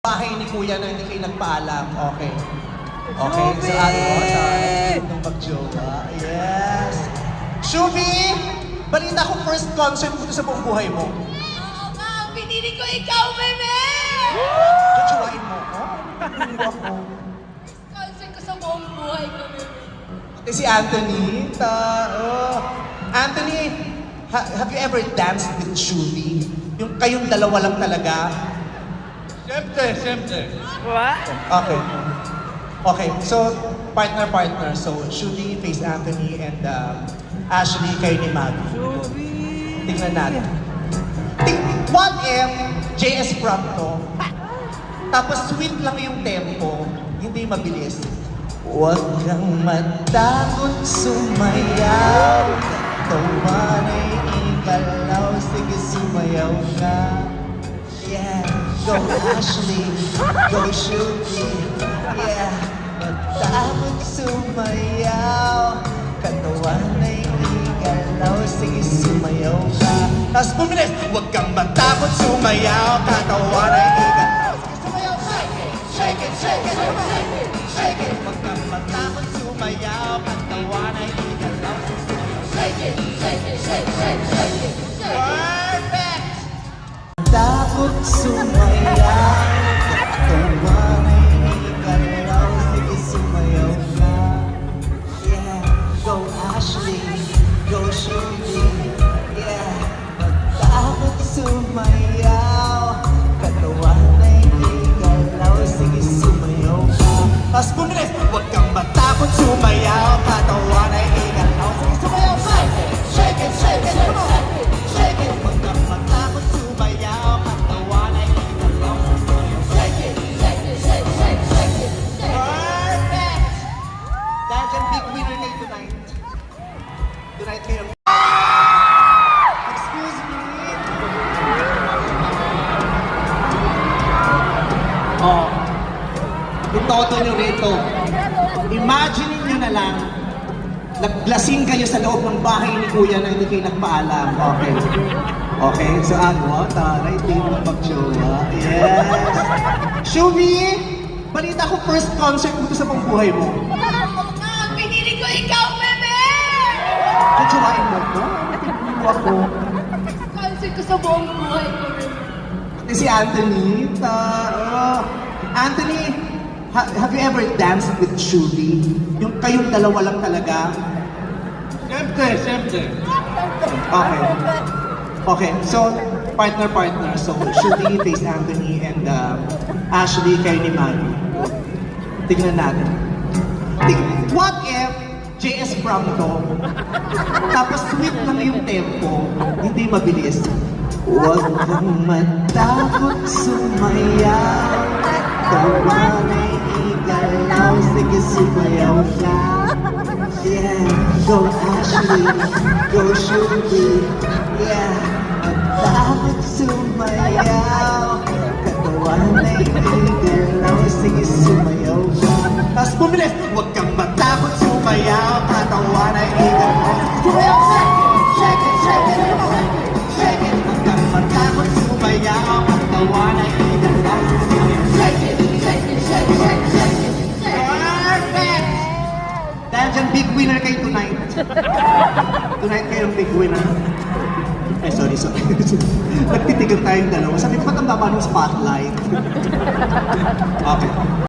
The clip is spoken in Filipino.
Bahay ni Kuya na hindi kayo nagpaalam. Okay. Okay, so ano? Nung mag-jowa. Yes. Shubi! Balita ko first concert mo sa buong buhay mo. Oo nga, pinili ko ikaw, bebe! Jojowain mo ako? Hindi ako. Concert ko sa buong buhay ko, bebe. Pati si Anthony. Anthony, have you ever danced with Shubi? Yung kayong dalawa lang talaga? Siyempre. Okay. Okay, so partner. So Shubi face Anthony and Ashley kayo ni Maggie. Tingnan natin. What if JS Prom to? Tapos sweet lang yung tempo, hindi mabilis. Huwag kang matakot sumayaw. Tawanay ikalaw, sige sumayaw ka. Yeah, go Ashley, go Shubi. Yeah, matakot sumayaw. Katawan ay igalaw, sige sumayaw ka. Tapos bumilis, huwag kang matakot sumayaw. Katawan ay igalaw, sige sumayaw ka. Shake it, shake it, shake it, shake it. Huwag kang matakot sumayaw. Katawan ay igalaw, sige sumayaw. Shake it, shake it, shake it, shake it. Perfect! Takot sumayaw. Katawan ay igalaw, sige sumayaw ka. Yeah, go Ashley, go Shubi. Yeah, matakot sumayaw. Katawan ay igalaw, sige sumayaw ka. Tapos bumilis, huwag kang matakot sumayaw. Katawan ay igalaw, sige sumayaw ka. Shake it, shake it, come on. Shake it, huwag kang matakot sumayaw. Katawan ay igalaw, sige sumayaw. Shake it, shake it, shake it, shake it, shake it. Perfect! Dahil dyan, big winner kayo tonight. Tonight kayo. Excuse me. Oh, itoto nyo rito. Imagine nyo na lang, naglasing kayo sa loob ng bahay ni Kuya na hindi kayo nagpaalam. Okay. Okay, so ano? Taray, di mo mag-jowa. Yes. Shubi! Balita ko first concert mo sa buong buhay mo. Oo nga, pinili ko ikaw, bebe! Jojowain mo ko? Hindi ako. Concert ko sa buong buhay ko, bebe. Pati si Anthony. Anthony, have you ever danced with Shubi? Yung kayong dalawa lang talaga? Siyempre. Okay. Okay, so partner. So Shubi face Anthony and Ashley kayo ni Maggie. Tingnan natin. What if JS Prom to? Tapos sweet lang yung tempo, hindi mabilis. Huwag kang matakot sumayaw. Tawan ay igalaw, sige sumayaw ka. Yeah, go Ashley, go Shubi. Yeah, matakot sumayaw. Katawan ay igalaw, sige sumayaw ka. Tapos bumilis, huwag kang matakot sumayaw. Katawan ay igalaw, sige sumayaw ka. Shake it, shake it, come on. Shake it, huwag kang matakot sumayaw. Katawan ay igalaw, sige sumayaw. Shake it, shake it, shake it, shake it, shake it. Perfect! Dahil dyan, big winner kayo tonight. Tonight kayong big winner. Eh, sorry. Nagtitigan tayong dalawa. Sabi ko, ba't ang baba ng spotlight? Okay.